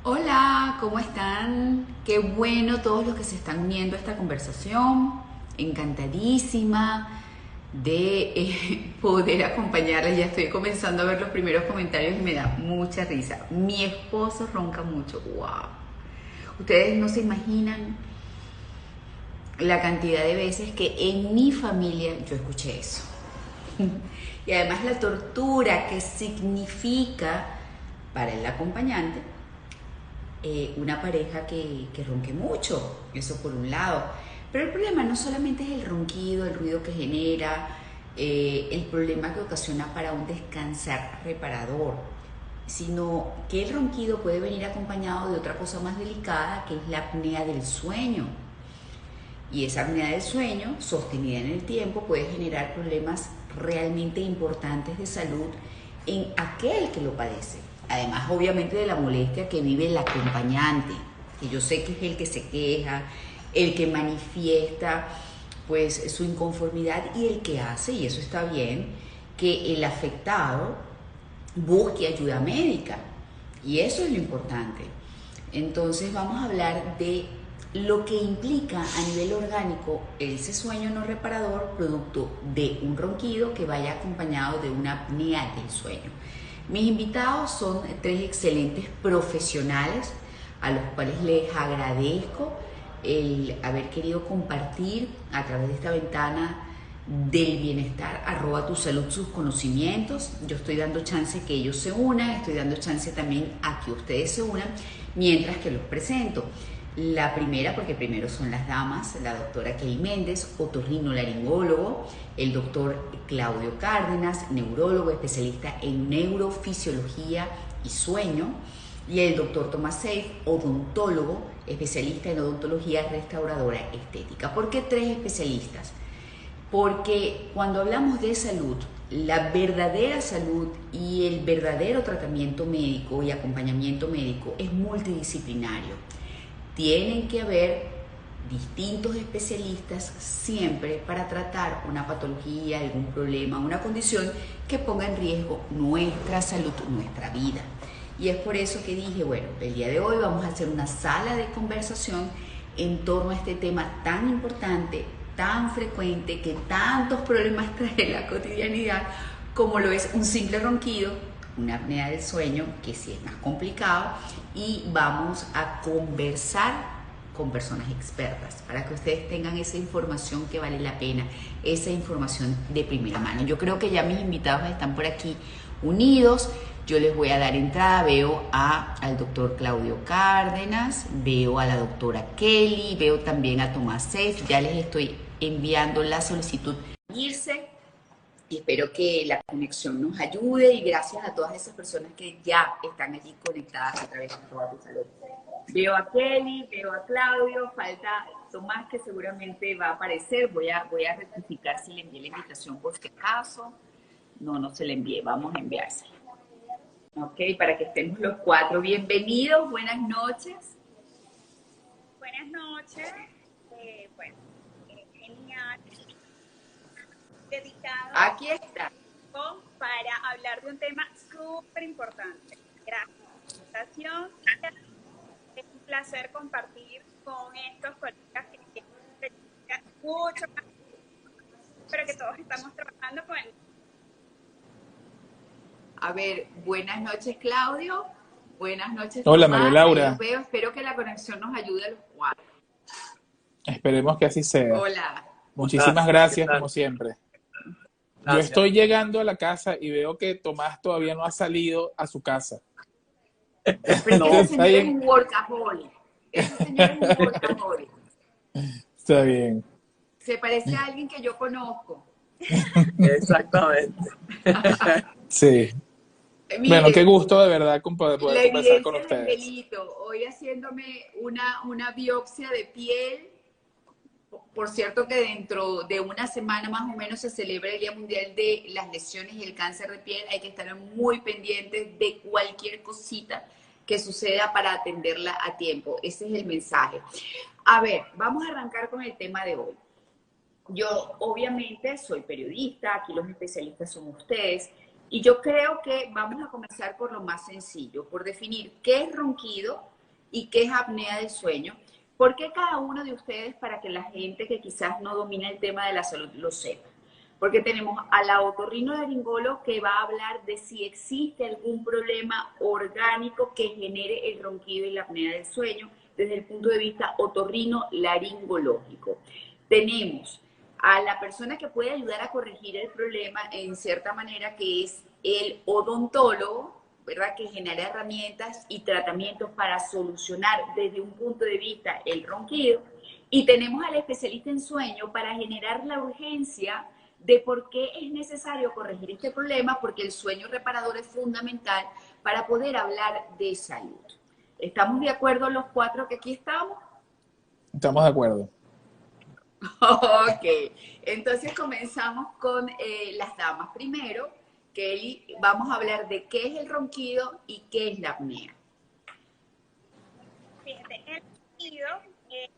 Hola, ¿cómo están? Qué bueno todos los que se están uniendo a esta conversación. Encantadísima de poder acompañarles. Ya estoy comenzando a ver los primeros comentarios y me da mucha risa. Mi esposo ronca mucho. ¡Wow! Ustedes no se imaginan la cantidad de veces que en mi familia yo escuché eso. Y además la tortura que significa para el acompañante una pareja que ronque mucho, eso por un lado. Pero el problema no solamente es el ronquido, el ruido que genera, el problema que ocasiona para un descansar reparador, sino que el ronquido puede venir acompañado de otra cosa más delicada, que es la apnea del sueño. Y esa apnea del sueño, sostenida en el tiempo, puede generar problemas realmente importantes de salud en aquel que lo padece. Además, obviamente, de la molestia que vive el acompañante, que yo sé que es el que se queja, el que manifiesta pues su inconformidad y el que hace, y eso está bien, que el afectado busque ayuda médica. Y eso es lo importante. Entonces vamos a hablar de lo que implica a nivel orgánico ese sueño no reparador producto de un ronquido que vaya acompañado de una apnea del sueño. Mis invitados son tres excelentes profesionales a los cuales les agradezco el haber querido compartir a través de esta ventana del bienestar, @tu salud, sus conocimientos. Yo estoy dando chance que ellos se unan, estoy dando chance también a que ustedes se unan mientras que los presento. La primera, porque primero son las damas, la doctora Kelly Méndez, otorrinolaringólogo, el doctor Claudio Cárdenas, neurólogo, especialista en neurofisiología y sueño, y el doctor Tomás Seif, odontólogo, especialista en odontología restauradora estética. ¿Por qué tres especialistas? Porque cuando hablamos de salud, la verdadera salud y el verdadero tratamiento médico y acompañamiento médico es multidisciplinario. Tienen que haber distintos especialistas siempre para tratar una patología, algún problema, una condición que ponga en riesgo nuestra salud, nuestra vida. Y es por eso que dije, bueno, el día de hoy vamos a hacer una sala de conversación en torno a este tema tan importante, tan frecuente, que tantos problemas trae la cotidianidad, como lo es un simple ronquido, una apnea del sueño, que sí es más complicado, y vamos a conversar con personas expertas para que ustedes tengan esa información que vale la pena, esa información de primera mano. Yo creo que ya mis invitados están por aquí unidos. Yo les voy a dar entrada. Veo al doctor Claudio Cárdenas, veo a la doctora Kelly, veo también a Tomás Seif. Ya les estoy enviando la solicitud de irse. Y espero que la conexión nos ayude, y gracias a todas esas personas que ya están allí conectadas a través de toda tu salud. Veo a Kelly, veo a Claudio, falta Tomás, que seguramente va a aparecer. Voy a rectificar si le envié la invitación por si acaso. No se la envié, vamos a enviársela. Ok, para que estemos los cuatro. Bienvenidos, buenas noches. Buenas noches. Bueno, genial. Dedicado Aquí está. para hablar de un tema súper importante. Gracias por la invitación. Es un placer compartir con estos colegas que tienen mucho más, pero que todos estamos trabajando con el... A ver, buenas noches, Claudio. Buenas noches, Hola María Tomás. Ahí los Laura, veo. Espero que la conexión nos ayude a los cuatro. esperemos que así sea. Hola. Muchísimas Gracias, ¿qué gracias tal? como siempre. Yo Gracias. estoy llegando a la casa y veo que Tomás todavía no ha salido a su casa. Pero es que ese No, Está señor es bien, un workaholic. Ese señor es un workaholic. está bien. Se parece a alguien que yo conozco. exactamente. Sí. Bueno, qué Miren, gusto de verdad poder la conversar con evidencia del ustedes. delito. Hoy haciéndome una biopsia de piel. Por cierto que dentro de una semana más o menos se celebra el Día Mundial de las Lesiones y el Cáncer de Piel. Hay que estar muy pendientes de cualquier cosita que suceda para atenderla a tiempo. Ese es el mensaje. A ver, vamos a arrancar con el tema de hoy. Yo obviamente soy periodista, aquí los especialistas son ustedes, y yo creo que vamos a comenzar por lo más sencillo, por definir qué es ronquido y qué es apnea del sueño. ¿Por qué cada uno de ustedes, para que la gente que quizás no domina el tema de la salud lo sepa? Porque tenemos a la otorrinolaringóloga que va a hablar de si existe algún problema orgánico que genere el ronquido y la apnea del sueño desde el punto de vista otorrinolaringológico. Tenemos a la persona que puede ayudar a corregir el problema en cierta manera, que es el odontólogo, ¿verdad? Que genera herramientas y tratamientos para solucionar desde un punto de vista el ronquido. Y tenemos al especialista en sueño para generar la urgencia de por qué es necesario corregir este problema, porque el sueño reparador es fundamental para poder hablar de salud. ¿Estamos de acuerdo los cuatro que aquí estamos? Estamos de acuerdo. Ok, entonces comenzamos con las damas. Primero, Kelly, vamos a hablar de qué es el ronquido y qué es la apnea. Fíjate, el ronquido es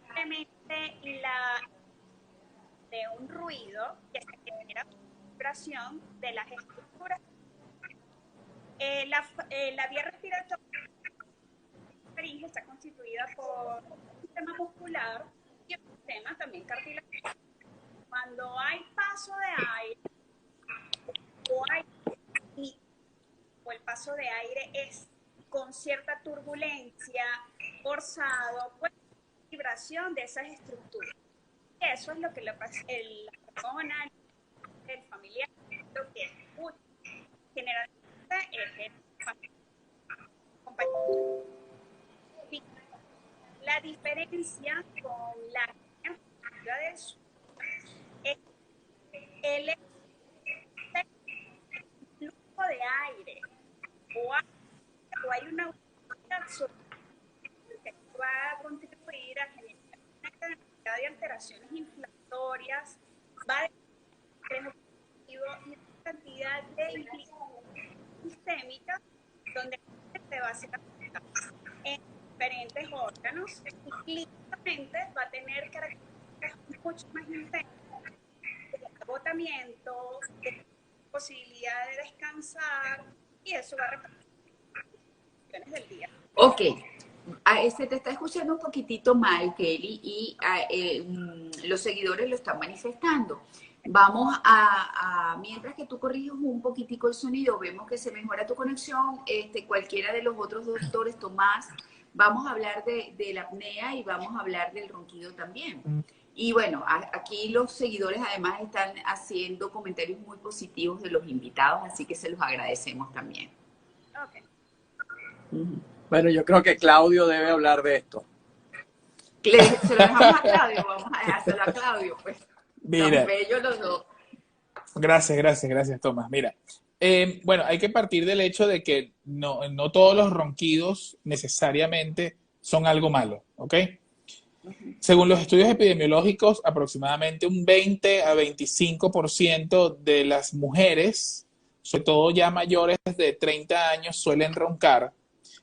simplemente de un ruido que se genera por vibración de las estructuras. La vía respiratoria está constituida por un sistema muscular y un sistema también cartilaginoso. Cuando hay paso de aire o el paso de aire es con cierta turbulencia, forzado, pues vibración de esas estructuras. Eso es lo que la persona, el familiar, lo que escucha. Generalmente es el compañero. La diferencia con la actividad del sueño es el flujo de aire o hay una que va a contribuir a generar una cantidad de alteraciones inflamatorias, va a tener y una cantidad de implicaciones sistémicas donde se va a hacer en diferentes órganos y clínicamente va a tener características mucho más intensas de agotamiento, de posibilidad de descansar, y eso va a repercutir en las del día. Ok, se te está escuchando un poquitito mal, Kelly, y los seguidores lo están manifestando. Vamos mientras que tú corriges un poquitico el sonido, vemos que se mejora tu conexión, cualquiera de los otros doctores, Tomás, vamos a hablar de la apnea y vamos a hablar del ronquido también. Y bueno, aquí los seguidores además están haciendo comentarios muy positivos de los invitados, así que se los agradecemos también. Okay. Bueno, yo creo que Claudio debe hablar de esto. Se lo dejamos a Claudio, vamos a dejárselo a Claudio, pues. Mira, son bellos los dos. Gracias, Tomás. Mira, bueno, hay que partir del hecho de que no todos los ronquidos necesariamente son algo malo, ¿ok? Según los estudios epidemiológicos, aproximadamente un 20 a 25% de las mujeres, sobre todo ya mayores de 30 años, suelen roncar,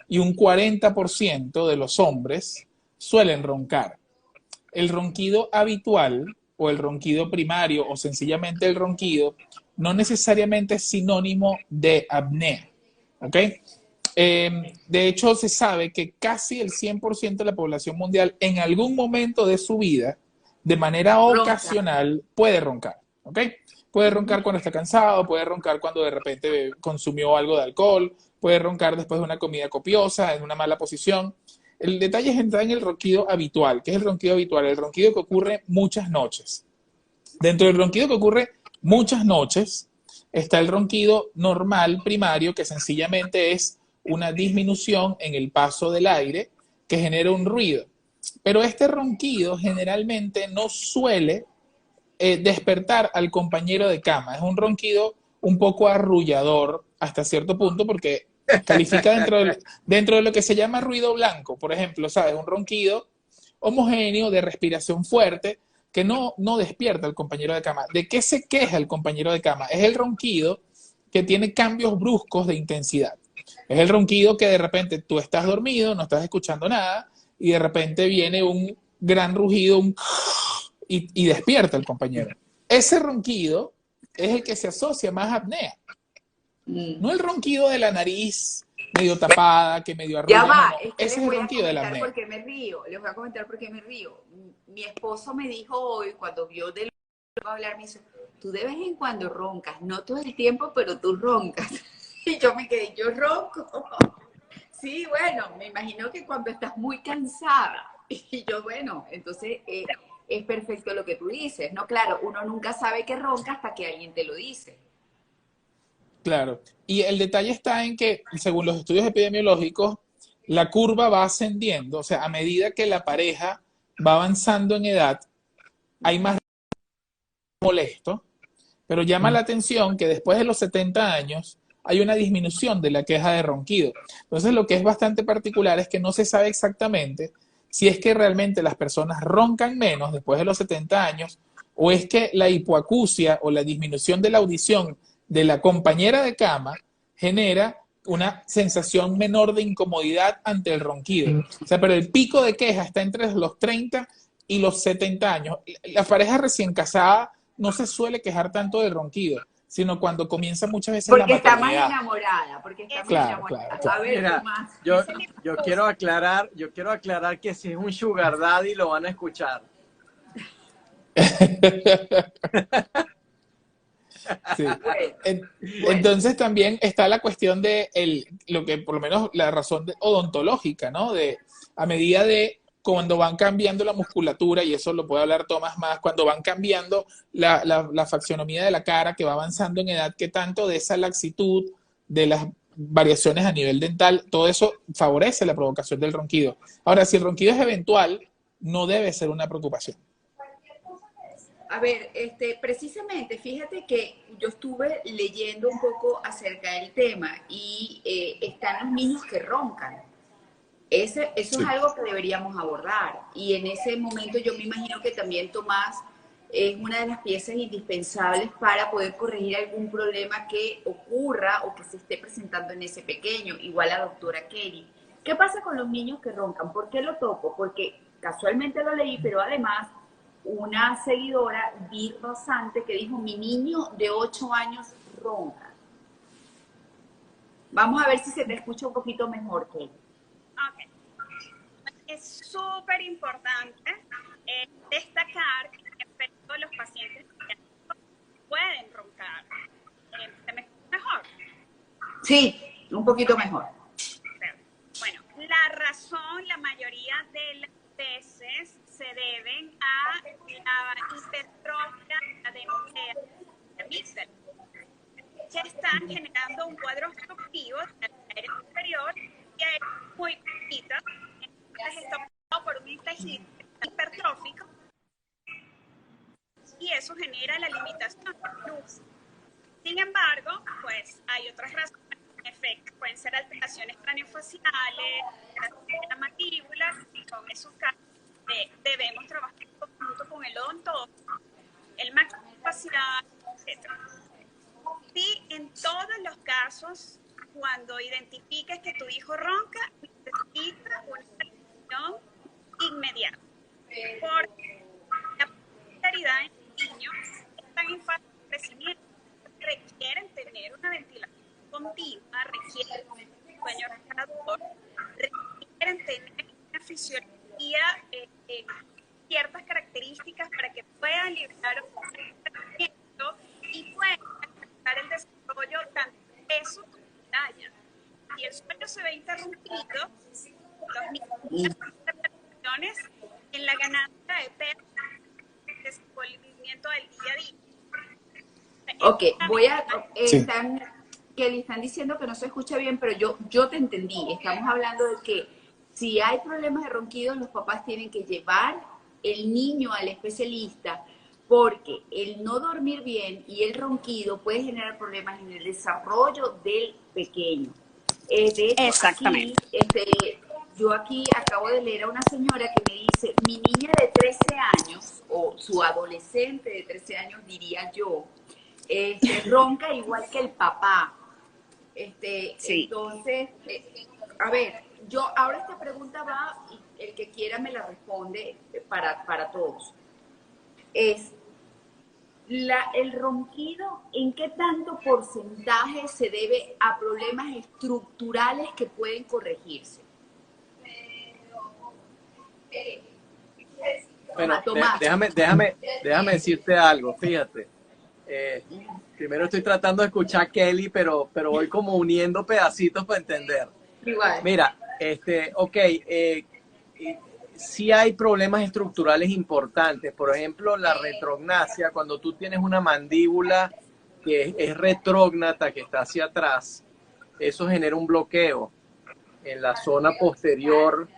y un 40% de los hombres suelen roncar. El ronquido habitual o el ronquido primario o sencillamente el ronquido no necesariamente es sinónimo de apnea, ¿ok? De hecho, se sabe que casi el 100% de la población mundial en algún momento de su vida, de manera ocasional, puede roncar, ¿ok? Puede roncar cuando está cansado, puede roncar cuando de repente consumió algo de alcohol, puede roncar después de una comida copiosa, en una mala posición. El detalle es entrar en el ronquido habitual. ¿Qué es el ronquido habitual? El ronquido que ocurre muchas noches. Dentro del ronquido que ocurre muchas noches está el ronquido normal primario, que sencillamente es una disminución en el paso del aire que genera un ruido. Pero este ronquido generalmente no suele despertar al compañero de cama. Es un ronquido un poco arrullador hasta cierto punto porque califica dentro de lo que se llama ruido blanco. Por ejemplo, ¿sabes? Un ronquido homogéneo de respiración fuerte que no despierta al compañero de cama. ¿De qué se queja el compañero de cama? Es el ronquido que tiene cambios bruscos de intensidad. Es el ronquido que de repente tú estás dormido, no estás escuchando nada, y de repente viene un gran rugido y despierta al compañero. Ese ronquido es el que se asocia más a apnea. No el ronquido de la nariz medio tapada, que medio Ya arrulla. va, No, es que ese les es el voy a ronquido de la comentar apnea. por qué me río. Les voy a comentar por qué me río. Mi esposo me dijo hoy, cuando vio de lo que iba a hablar, me dice, tú de vez en cuando roncas, no todo el tiempo, pero tú roncas. Y yo me quedé, yo ronco. Sí, bueno, me imagino que cuando estás muy cansada. Y yo, bueno, entonces es perfecto lo que tú dices, ¿no? Claro, uno nunca sabe que ronca hasta que alguien te lo dice. Claro. Y el detalle está en que, según los estudios epidemiológicos, la curva va ascendiendo. O sea, a medida que la pareja va avanzando en edad, hay más molesto, pero llama la atención que después de los 70 años hay una disminución de la queja de ronquido. Entonces, lo que es bastante particular es que no se sabe exactamente si es que realmente las personas roncan menos después de los 70 años o es que la hipoacusia o la disminución de la audición de la compañera de cama genera una sensación menor de incomodidad ante el ronquido. O sea, pero el pico de queja está entre los 30 y los 70 años. La pareja recién casada no se suele quejar tanto del ronquido, sino cuando comienza muchas veces la Porque está más maternidad. enamorada, porque está más Ese Claro, enamorada. claro, A claro. ver, Mira, Tomás. yo, es el yo impulso. quiero aclarar que si es un sugar daddy lo van a escuchar. Sí. Bueno, bueno. Entonces también está la cuestión de lo que por lo menos la razón odontológica, ¿no? De a medida de cuando van cambiando la musculatura, y eso lo puede hablar Tomás más, cuando van cambiando la faccionomía de la cara, que va avanzando en edad, que tanto de esa laxitud, de las variaciones a nivel dental, todo eso favorece la provocación del ronquido. Ahora, si el ronquido es eventual, no debe ser una preocupación. A ver, precisamente, fíjate que yo estuve leyendo un poco acerca del tema y están los niños que roncan. Eso es Sí. algo que deberíamos abordar. Y en ese momento yo me imagino que también Tomás es una de las piezas indispensables para poder corregir algún problema que ocurra o que se esté presentando en ese pequeño, igual la doctora Kelly. ¿Qué pasa con los niños que roncan? ¿Por qué lo toco? Porque casualmente lo leí, pero además una seguidora, Vi Rosante, que dijo, mi niño de 8 años ronca. Vamos a ver si se te escucha un poquito mejor, Kelly. Ok. Es súper importante destacar que en efecto los pacientes pueden roncar. ¿Se me escucha mejor? Sí, un poquito mejor. Bueno, la razón, la mayoría de las veces se deben a la hipertrofia de amígdala, que están generando un cuadro obstructivo del aire superior y es muy cortita, entonces está ocupado por un tejido hipertrófico y eso genera la limitación del flujo. Sin embargo, pues hay otras razones, en efecto, pueden ser alteraciones craneofaciales, alteraciones de la mandíbula, y con esos casos debemos trabajar en conjunto con el odontólogo, el maxilofacial, etc. Sí, en todos los casos, cuando identifiques que tu hijo ronca, necesita una atención inmediata. Porque la prosperidad en niños están en fase de crecimiento, requieren tener una ventilación continua, requieren un sueño reparador, requieren tener una fisiología, ciertas características para que puedan liberar un crecimiento y puedan alcanzar el desarrollo tanto de peso como de talla. Si el sueño se ve interrumpido, los niños tienen repercusiones en la ganancia de peso, el desenvolvimiento del día a día. Ok, Sí. Kelly, están diciendo que no se escucha bien, pero yo te entendí. Estamos hablando de que si hay problemas de ronquidos, los papás tienen que llevar el niño al especialista porque el no dormir bien y el ronquido puede generar problemas en el desarrollo del pequeño. De hecho, Exactamente. yo aquí acabo de leer a una señora que me dice, mi niña de 13 años, o su adolescente de 13 años, diría yo, ronca igual que el papá. Sí. Entonces, a ver, yo ahora esta pregunta va, y el que quiera me la responde para todos. Es, el ronquido, ¿en qué tanto porcentaje se debe a problemas estructurales que pueden corregirse? Bueno, Tomás. déjame decirte algo, fíjate. Primero estoy tratando de escuchar a Kelly, pero voy como uniendo pedacitos para entender. Igual. Mira, sí hay problemas estructurales importantes. Por ejemplo, la retrognasia, cuando tú tienes una mandíbula que es retrógnata, que está hacia atrás, eso genera un bloqueo en la zona posterior.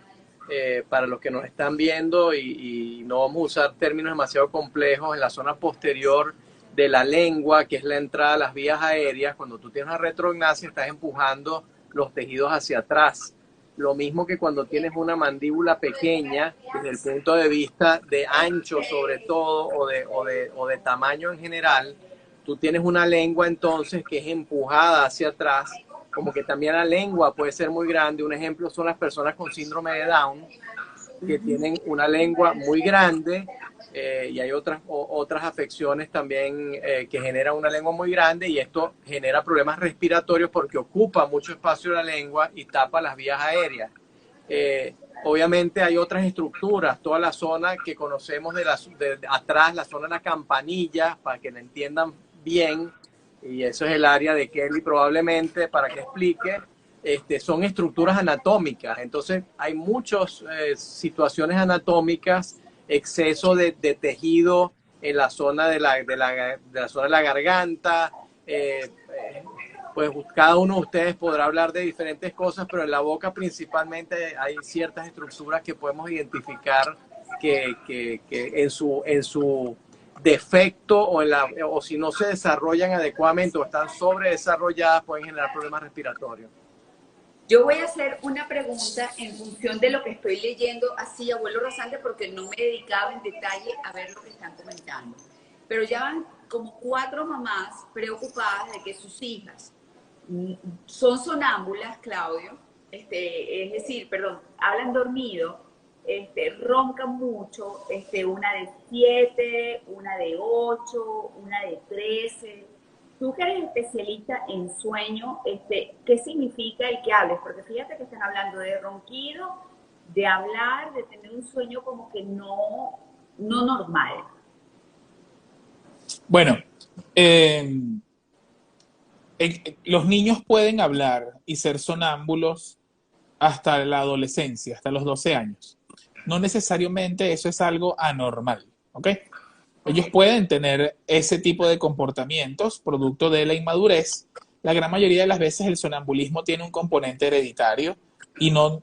Para los que nos están viendo, y no vamos a usar términos demasiado complejos, en la zona posterior de la lengua, que es la entrada a las vías aéreas. Cuando tú tienes una retrognasia, estás empujando los tejidos hacia atrás. Lo mismo que cuando tienes una mandíbula pequeña, desde el punto de vista de ancho sobre todo, o de tamaño en general, tú tienes una lengua entonces que es empujada hacia atrás, como que también la lengua puede ser muy grande. Un ejemplo son las personas con síndrome de Down, que tienen una lengua muy grande, y hay otras afecciones también que generan una lengua muy grande, y esto genera problemas respiratorios porque ocupa mucho espacio la lengua y tapa las vías aéreas. Obviamente hay otras estructuras, toda la zona que conocemos de atrás, la zona de la campanilla, para que la entiendan bien, y eso es el área de Kelly probablemente, para que explique, son estructuras anatómicas. Entonces hay muchas situaciones anatómicas, exceso de tejido en la zona de la zona de la garganta. Pues cada uno de ustedes podrá hablar de diferentes cosas, pero en la boca principalmente hay ciertas estructuras que podemos identificar que en su defecto, o si no se desarrollan adecuadamente o están sobredesarrolladas, pueden generar problemas respiratorios. Yo voy a hacer una pregunta en función de lo que estoy leyendo así, abuelo Rasante, porque no me he dedicado en detalle a ver lo que están comentando. Pero ya van como 4 mamás preocupadas de que sus hijas son sonámbulas, Claudio, es decir, perdón, hablan dormido, roncan mucho, una de 7, una de 8, una de 13. Tú que eres especialista en sueño, ¿qué significa el que hables? Porque fíjate que están hablando de ronquido, de hablar, de tener un sueño como que no normal. Bueno, los niños pueden hablar y ser sonámbulos hasta la adolescencia, hasta los 12 años. No necesariamente eso es algo anormal, ¿ok? Ellos pueden tener ese tipo de comportamientos producto de la inmadurez. La gran mayoría de las veces el sonambulismo tiene un componente hereditario y no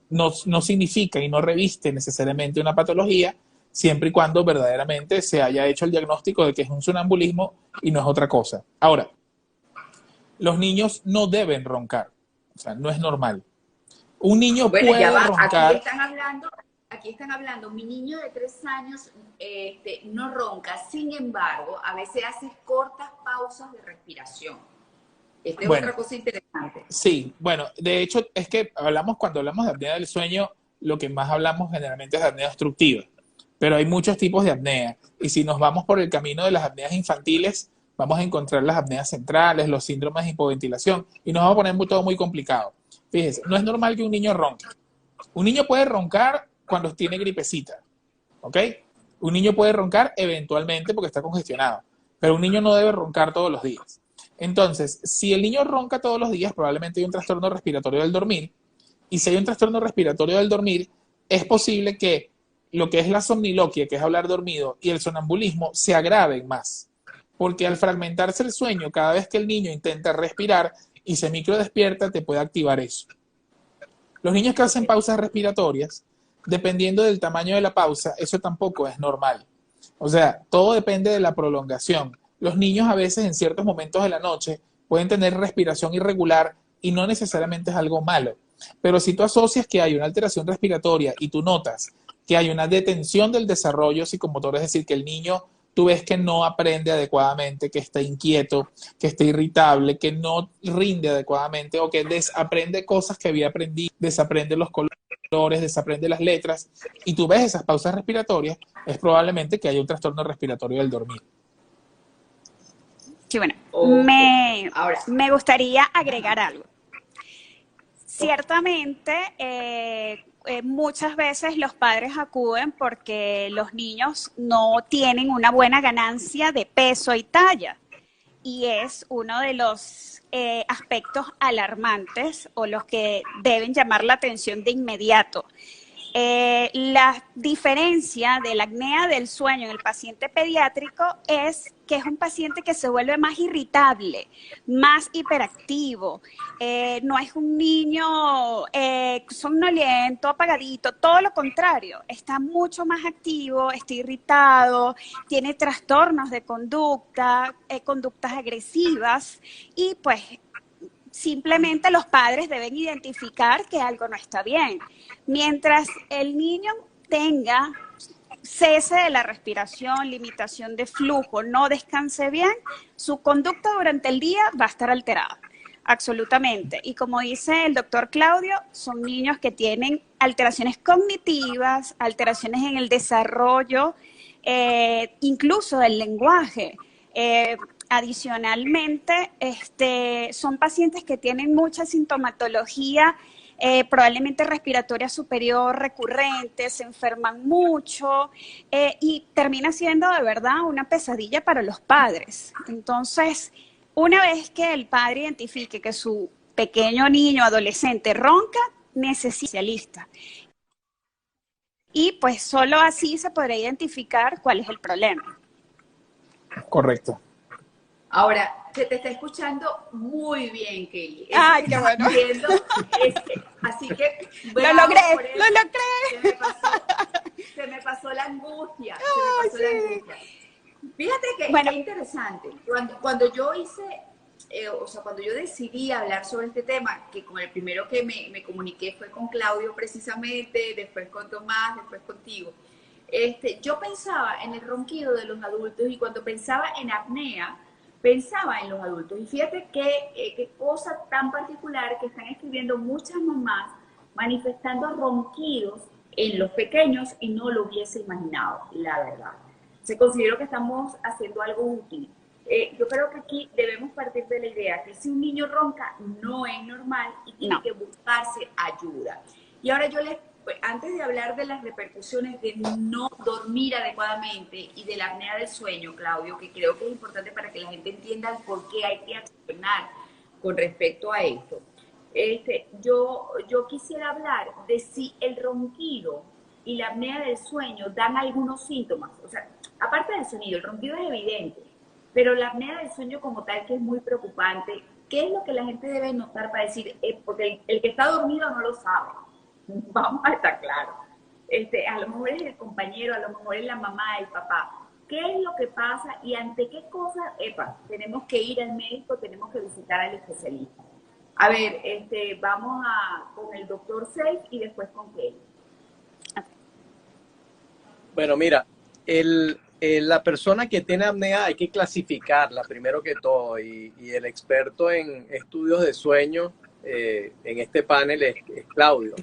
significa y no reviste necesariamente una patología, siempre y cuando verdaderamente se haya hecho el diagnóstico de que es un sonambulismo y no es otra cosa. Ahora, los niños no deben roncar, o sea, no es normal. Un niño puede roncar. Aquí están hablando, mi niño de 3 años no ronca, sin embargo, a veces hace cortas pausas de respiración. Es otra cosa interesante. Sí, bueno, de hecho, es que cuando hablamos de apnea del sueño, lo que más hablamos generalmente es de apnea obstructiva, pero hay muchos tipos de apnea, y si nos vamos por el camino de las apneas infantiles, vamos a encontrar las apneas centrales, los síndromes de hipoventilación, y nos va a poner todo muy complicado. Fíjense, no es normal que un niño ronque. Un niño puede roncar cuando tiene gripecita, ¿ok? Un niño puede roncar eventualmente porque está congestionado, pero un niño no debe roncar todos los días. Entonces, si el niño ronca todos los días, probablemente hay un trastorno respiratorio del dormir, y si hay un trastorno respiratorio del dormir, es posible que lo que es la somniloquia, que es hablar dormido, y el sonambulismo se agraven más, porque al fragmentarse el sueño, cada vez que el niño intenta respirar y se microdespierta, te puede activar eso. Los niños que hacen pausas respiratorias, dependiendo del tamaño de la pausa, eso tampoco es normal. O sea, todo depende de la prolongación. Los niños a veces en ciertos momentos de la noche pueden tener respiración irregular y no necesariamente es algo malo. Pero si tú asocias que hay una alteración respiratoria y tú notas que hay una detención del desarrollo psicomotor, es decir, que el niño tú ves que no aprende adecuadamente, que está inquieto, que está irritable, que no rinde adecuadamente o que desaprende cosas que había aprendido, desaprende los colores, desaprende las letras, y tú ves esas pausas respiratorias, es probablemente que haya un trastorno respiratorio del dormir. Sí, bueno, Ok. Ahora, me gustaría agregar algo. Ciertamente, muchas veces los padres acuden porque los niños no tienen una buena ganancia de peso y talla. Y es uno de los aspectos alarmantes o los que deben llamar la atención de inmediato. La diferencia de la apnea del sueño en el paciente pediátrico es que es un paciente que se vuelve más irritable, más hiperactivo. No es un niño somnoliento, apagadito, todo lo contrario. Está mucho más activo, está irritado, tiene trastornos de conducta, conductas agresivas y pues simplemente los padres deben identificar que algo no está bien. Mientras el niño tenga cese de la respiración, limitación de flujo, no descanse bien, su conducta durante el día va a estar alterada. Absolutamente. Y como dice el doctor Claudio, son niños que tienen alteraciones cognitivas, alteraciones en el desarrollo, incluso del lenguaje. Adicionalmente, son pacientes que tienen mucha sintomatología, probablemente respiratoria superior recurrente, se enferman mucho y termina siendo de verdad una pesadilla para los padres. Entonces, una vez que el padre identifique que su pequeño niño adolescente ronca, necesita especialista. Y pues solo así se podrá identificar cuál es el problema. Correcto. ahora, se te está escuchando muy bien, Kelly. Ay, qué bueno. Así que, Lo bravo logré, por eso. lo logré. Se me pasó la angustia. Ay, Se me pasó la sí. angustia. Fíjate que Bueno. es interesante. Cuando yo hice, cuando yo decidí hablar sobre este tema, que con el primero que me comuniqué fue con Claudio precisamente, después con Tomás, después contigo. Yo pensaba en el ronquido de los adultos y cuando pensaba en apnea, pensaba en los adultos. Y fíjate qué cosa tan particular que están escribiendo muchas mamás manifestando ronquidos en los pequeños y no lo hubiese imaginado, la verdad. Se considero que estamos haciendo algo útil. Yo creo que aquí debemos partir de la idea que si un niño ronca no es normal y tiene que buscarse ayuda. Y ahora antes de hablar de las repercusiones de no dormir adecuadamente y de la apnea del sueño, Claudio, que creo que es importante para que la gente entienda el por qué hay que accionar con respecto a esto, yo quisiera hablar de si el ronquido y la apnea del sueño dan algunos síntomas. O sea, aparte del sonido, el ronquido es evidente, pero la apnea del sueño como tal, que es muy preocupante, ¿qué es lo que la gente debe notar para decir? Porque el que está dormido no lo sabe. Vamos a estar claros. A lo mejor es el compañero, a lo mejor es la mamá, el papá. ¿Qué es lo que pasa y ante qué cosas, tenemos que ir al médico, tenemos que visitar al especialista? A ver, vamos con el doctor Seif y después con Kelly. Bueno, mira, la persona que tiene apnea hay que clasificarla primero que todo y el experto en estudios de sueño en este panel es Claudio.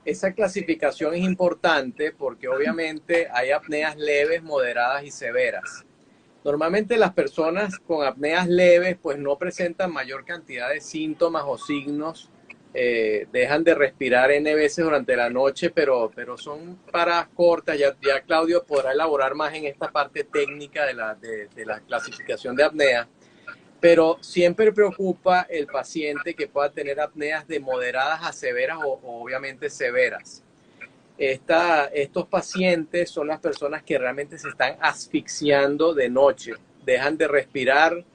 Esa clasificación es importante porque obviamente hay apneas leves, moderadas y severas. Normalmente las personas con apneas leves pues no presentan mayor cantidad de síntomas o signos, dejan de respirar N veces durante la noche, pero son paradas cortas. Ya Claudio podrá elaborar más en esta parte técnica de la clasificación de apnea. Pero siempre preocupa el paciente que pueda tener apneas de moderadas a severas o obviamente severas. Estos pacientes son las personas que realmente se están asfixiando de noche, dejan de respirar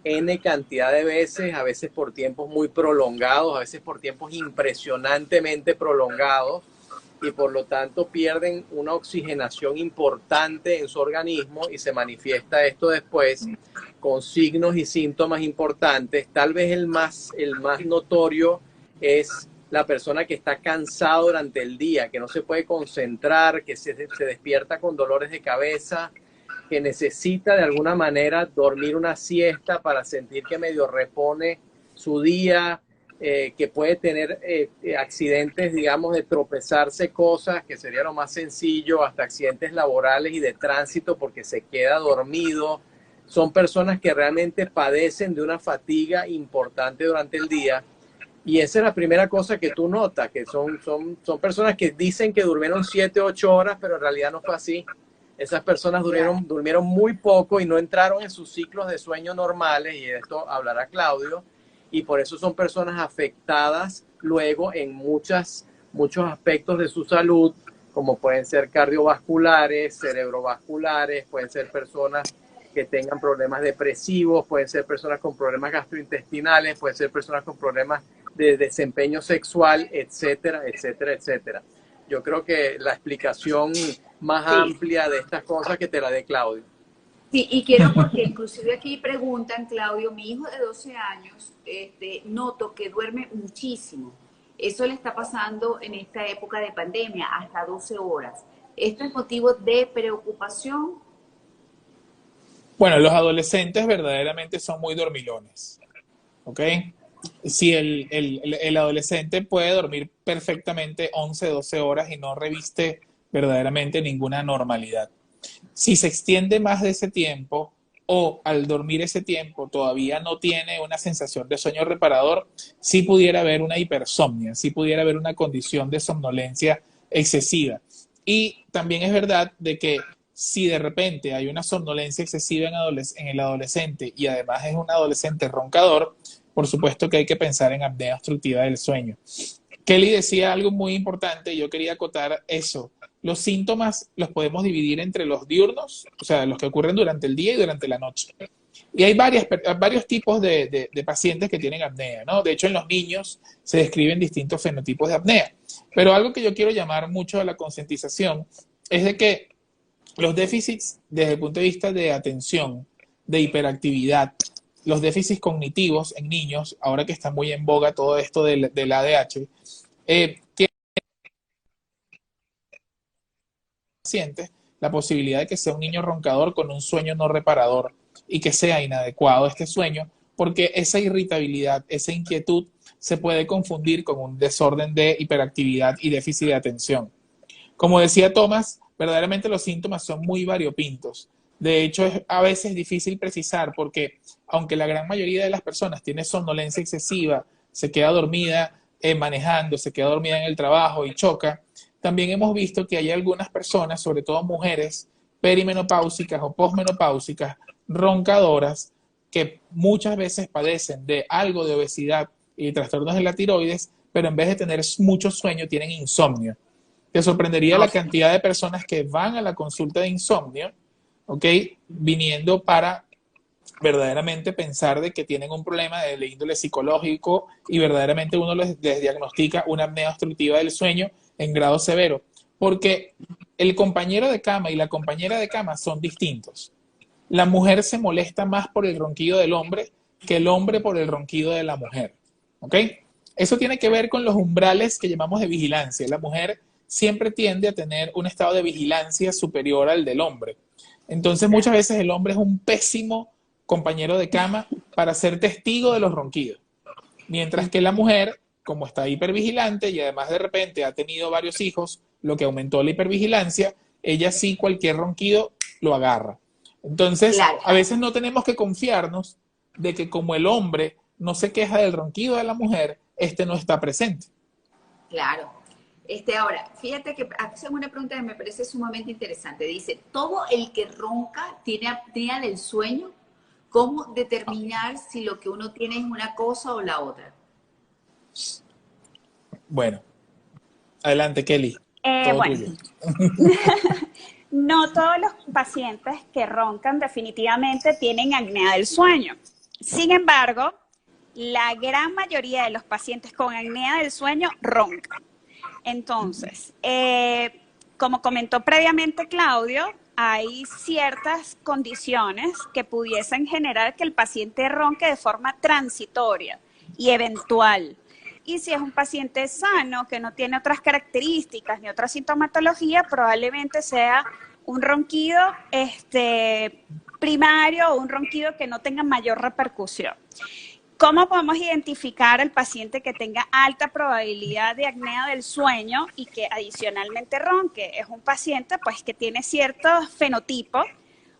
N cantidad de veces, a veces por tiempos muy prolongados, a veces por tiempos impresionantemente prolongados, y por lo tanto pierden una oxigenación importante en su organismo y se manifiesta esto después con signos y síntomas importantes. Tal vez el más notorio es la persona que está cansado durante el día, que no se puede concentrar, que se despierta con dolores de cabeza, que necesita de alguna manera dormir una siesta para sentir que medio repone su día, que puede tener accidentes, digamos, de tropezarse cosas, que sería lo más sencillo, hasta accidentes laborales y de tránsito porque se queda dormido, son personas que realmente padecen de una fatiga importante durante el día. Y esa es la primera cosa que tú notas, que son personas que dicen que durmieron 7, 8 horas, pero en realidad no fue así. Esas personas durmieron muy poco y no entraron en sus ciclos de sueño normales, y de esto hablará Claudio, y por eso son personas afectadas luego en muchos aspectos de su salud, como pueden ser cardiovasculares, cerebrovasculares, pueden ser personas que tengan problemas depresivos, pueden ser personas con problemas gastrointestinales, pueden ser personas con problemas de desempeño sexual, etcétera, etcétera, etcétera. Yo creo que la explicación más amplia de estas cosas que te la dé Claudio. Sí, y quiero, porque inclusive aquí preguntan, Claudio, mi hijo de 12 años, noto que duerme muchísimo. Eso le está pasando en esta época de pandemia, hasta 12 horas. ¿Esto es motivo de preocupación? Bueno, los adolescentes verdaderamente son muy dormilones, ¿ok? Si el adolescente puede dormir perfectamente 11, 12 horas y no reviste verdaderamente ninguna normalidad. Si se extiende más de ese tiempo o al dormir ese tiempo todavía no tiene una sensación de sueño reparador, sí pudiera haber una hipersomnia, sí pudiera haber una condición de somnolencia excesiva. Y también es verdad de que si de repente hay una somnolencia excesiva en el adolescente y además es un adolescente roncador, por supuesto que hay que pensar en apnea obstructiva del sueño. Kelly decía algo muy importante y yo quería acotar eso. Los síntomas los podemos dividir entre los diurnos, o sea, los que ocurren durante el día y durante la noche. Y hay varios tipos de pacientes que tienen apnea, ¿no? De hecho, en los niños se describen distintos fenotipos de apnea. Pero algo que yo quiero llamar mucho a la concientización es de que los déficits desde el punto de vista de atención, de hiperactividad, los déficits cognitivos en niños, ahora que está muy en boga todo esto del ADH, tienen pacientes la posibilidad de que sea un niño roncador con un sueño no reparador y que sea inadecuado este sueño, porque esa irritabilidad, esa inquietud se puede confundir con un desorden de hiperactividad y déficit de atención. Como decía Tomás, verdaderamente los síntomas son muy variopintos. De hecho, es a veces difícil precisar porque, aunque la gran mayoría de las personas tiene somnolencia excesiva, se queda dormida manejando, se queda dormida en el trabajo y choca, también hemos visto que hay algunas personas, sobre todo mujeres, perimenopáusicas o posmenopáusicas, roncadoras, que muchas veces padecen de algo de obesidad y trastornos de la tiroides, pero en vez de tener mucho sueño, tienen insomnio. Te sorprendería la cantidad de personas que van a la consulta de insomnio, ¿ok? Viniendo para verdaderamente pensar de que tienen un problema de índole psicológico y verdaderamente uno les diagnostica una apnea obstructiva del sueño en grado severo, porque el compañero de cama y la compañera de cama son distintos. La mujer se molesta más por el ronquido del hombre que el hombre por el ronquido de la mujer, ¿ok? Eso tiene que ver con los umbrales que llamamos de vigilancia. La mujer siempre tiende a tener un estado de vigilancia superior al del hombre. Entonces, muchas veces el hombre es un pésimo compañero de cama para ser testigo de los ronquidos. Mientras que la mujer, como está hipervigilante y además de repente ha tenido varios hijos, lo que aumentó la hipervigilancia, ella sí cualquier ronquido lo agarra. Entonces, claro, a veces no tenemos que confiarnos de que como el hombre no se queja del ronquido de la mujer, este no está presente. Claro. Ahora, fíjate que hacen una pregunta que me parece sumamente interesante. Dice, ¿todo el que ronca tiene apnea del sueño? ¿Cómo determinar si lo que uno tiene es una cosa o la otra? Bueno, adelante, Kelly. Bueno, no todos los pacientes que roncan definitivamente tienen apnea del sueño. Sin embargo, la gran mayoría de los pacientes con apnea del sueño roncan. Entonces, como comentó previamente Claudio, hay ciertas condiciones que pudiesen generar que el paciente ronque de forma transitoria y eventual. Y si es un paciente sano, que no tiene otras características ni otra sintomatología, probablemente sea un ronquido primario o un ronquido que no tenga mayor repercusión. ¿Cómo podemos identificar al paciente que tenga alta probabilidad de apnea del sueño y que adicionalmente ronque? Es un paciente pues que tiene ciertos fenotipos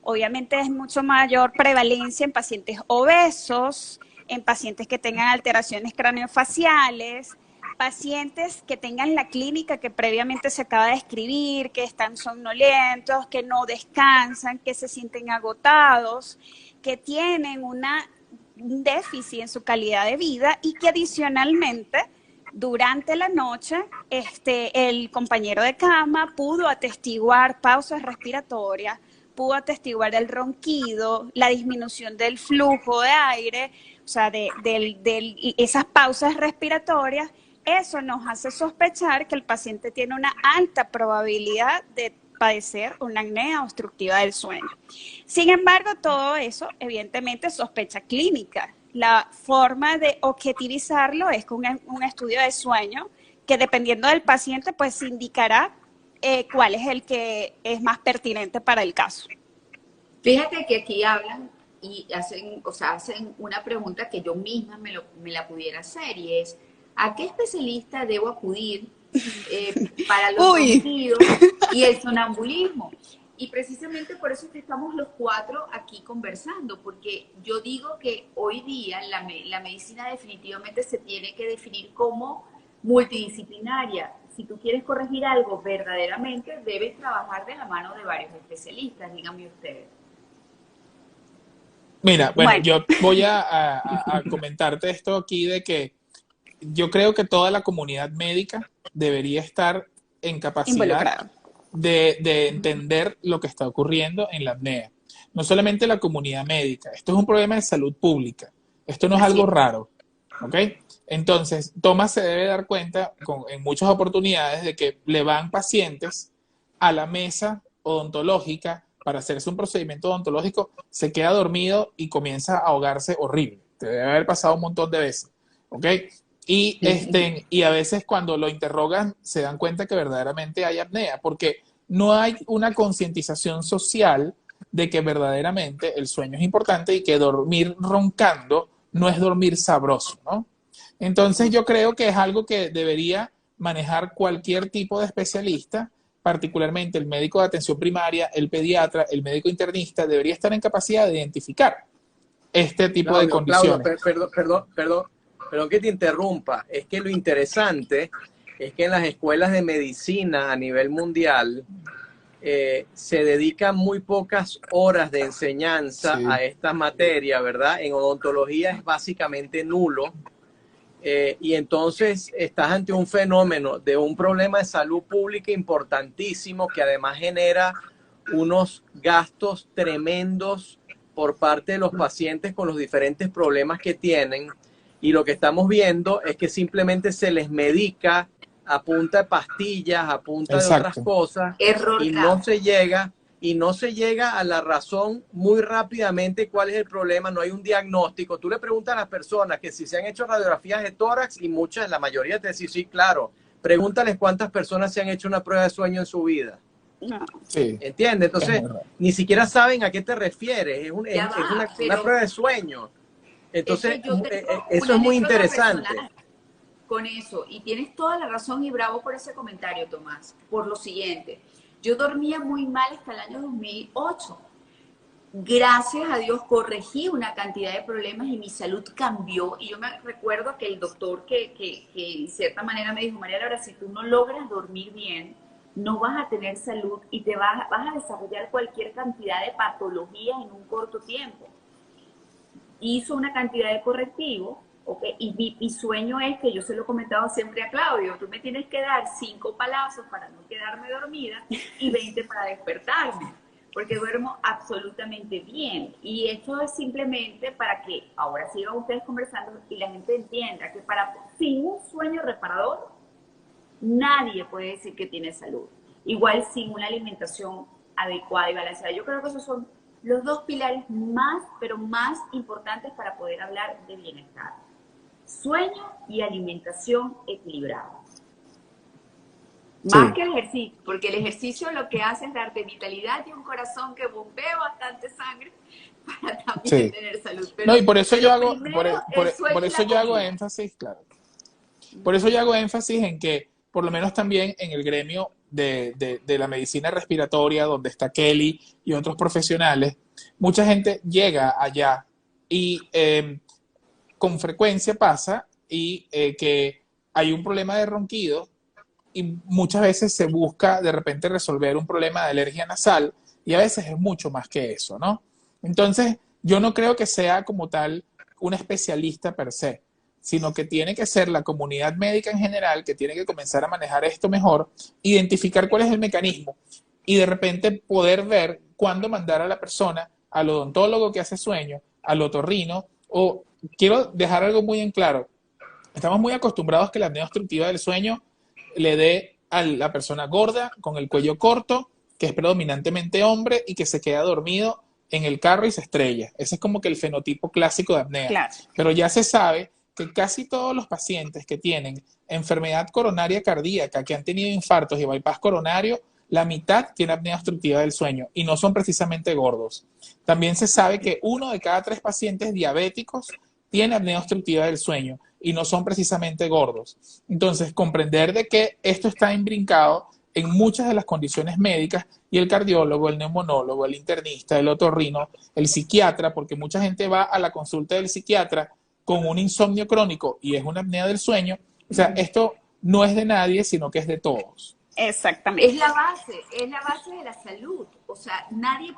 obviamente es mucho mayor prevalencia en pacientes obesos, en pacientes que tengan alteraciones craneofaciales, pacientes que tengan la clínica que previamente se acaba de describir, que están somnolentos, que no descansan, que se sienten agotados, que tienen un déficit en su calidad de vida y que adicionalmente durante la noche el compañero de cama pudo atestiguar pausas respiratorias, pudo atestiguar el ronquido, la disminución del flujo de aire, o sea, esas pausas respiratorias. Eso nos hace sospechar que el paciente tiene una alta probabilidad de padecer una apnea obstructiva del sueño. Sin embargo, todo eso, evidentemente, es sospecha clínica. La forma de objetivizarlo es con un estudio de sueño que, dependiendo del paciente, pues indicará cuál es el que es más pertinente para el caso. Fíjate que aquí hablan y hacen una pregunta que yo misma me la pudiera hacer, y es: ¿a qué especialista debo acudir para los ronquidos y el sonambulismo? Y precisamente por eso es que estamos los cuatro aquí conversando, porque yo digo que hoy día la medicina definitivamente se tiene que definir como multidisciplinaria. Si tú quieres corregir algo verdaderamente, debes trabajar de la mano de varios especialistas, díganme ustedes. Mira, bueno, yo voy a comentarte esto aquí de que yo creo que toda la comunidad médica debería estar en capacidad de entender lo que está ocurriendo en la apnea. No solamente la comunidad médica, esto es un problema de salud pública, esto no es algo raro, ¿ok? Entonces, Tomás se debe dar cuenta en muchas oportunidades de que le van pacientes a la mesa odontológica para hacerse un procedimiento odontológico, se queda dormido y comienza a ahogarse horrible. Te debe haber pasado un montón de veces, ¿ok? Y a veces cuando lo interrogan se dan cuenta que verdaderamente hay apnea, porque no hay una concientización social de que verdaderamente el sueño es importante y que dormir roncando no es dormir sabroso, ¿no? Entonces yo creo que es algo que debería manejar cualquier tipo de especialista, particularmente el médico de atención primaria, el pediatra, el médico internista, debería estar en capacidad de identificar este tipo de condiciones. Perdón que te interrumpa, es que lo interesante es que en las escuelas de medicina a nivel mundial se dedican muy pocas horas de enseñanza a esta materia, ¿verdad? En odontología es básicamente nulo. Y entonces estás ante un fenómeno de un problema de salud pública importantísimo que además genera unos gastos tremendos por parte de los pacientes con los diferentes problemas que tienen, y lo que estamos viendo es que simplemente se les medica a punta de pastillas, a punta de otras cosas, y no se llega a la razón muy rápidamente cuál es el problema. No hay un diagnóstico. Tú le preguntas a las personas que si se han hecho radiografías de tórax, y muchas, la mayoría te dicen sí, claro. Pregúntales cuántas personas se han hecho una prueba de sueño en su vida. No. Sí. ¿Entiendes? Entonces, ni siquiera saben a qué te refieres. Es una prueba de sueño. Entonces, eso es muy interesante. Con eso, y tienes toda la razón, y bravo por ese comentario, Tomás, por lo siguiente: yo dormía muy mal hasta el año 2008. Gracias a Dios corregí una cantidad de problemas y mi salud cambió. Y yo me recuerdo que el doctor que en cierta manera me dijo: María Laura, si tú no logras dormir bien, no vas a tener salud y vas a desarrollar cualquier cantidad de patologías en un corto tiempo. Hizo una cantidad de correctivos. Okay. Y mi sueño es que yo se lo he comentado siempre a Claudio: tú me tienes que dar 5 palazos para no quedarme dormida y 20 para despertarme, porque duermo absolutamente bien. Y esto es simplemente para que ahora sigan ustedes conversando y la gente entienda que sin un sueño reparador nadie puede decir que tiene salud. Igual sin una alimentación adecuada y balanceada. Yo creo que esos son los dos pilares más, pero más importantes para poder hablar de bienestar: sueño y alimentación equilibrada. Más que el ejercicio, porque el ejercicio lo que hace es darte vitalidad y un corazón que bombea bastante sangre para también tener salud. Pero, no, y por eso yo hago, por eso yo hago énfasis, claro. Por eso yo hago énfasis en que, por lo menos también en el gremio de la medicina respiratoria, donde está Kelly y otros profesionales, mucha gente llega allá y con frecuencia pasa que hay un problema de ronquido y muchas veces se busca de repente resolver un problema de alergia nasal y a veces es mucho más que eso, ¿no? Entonces, yo no creo que sea como tal un especialista per se, sino que tiene que ser la comunidad médica en general que tiene que comenzar a manejar esto mejor, identificar cuál es el mecanismo y de repente poder ver cuándo mandar a la persona al odontólogo que hace sueño, al otorrino, o quiero dejar algo muy en claro. Estamos muy acostumbrados que la apnea obstructiva del sueño le dé a la persona gorda con el cuello corto, que es predominantemente hombre y que se queda dormido en el carro y se estrella. Ese es como que el fenotipo clásico de apnea. Claro. Pero ya se sabe que casi todos los pacientes que tienen enfermedad coronaria cardíaca, que han tenido infartos y bypass coronario, la mitad tiene apnea obstructiva del sueño y no son precisamente gordos. También se sabe que 1 de cada 3 pacientes diabéticos tiene apnea obstructiva del sueño y no son precisamente gordos. Entonces, comprender de que esto está imbrincado en muchas de las condiciones médicas y el cardiólogo, el neumonólogo, el internista, el otorrino, el psiquiatra, porque mucha gente va a la consulta del psiquiatra con un insomnio crónico y es una apnea del sueño. O sea, esto no es de nadie, sino que es de todos. Exactamente. Es la base de la salud. O sea, nadie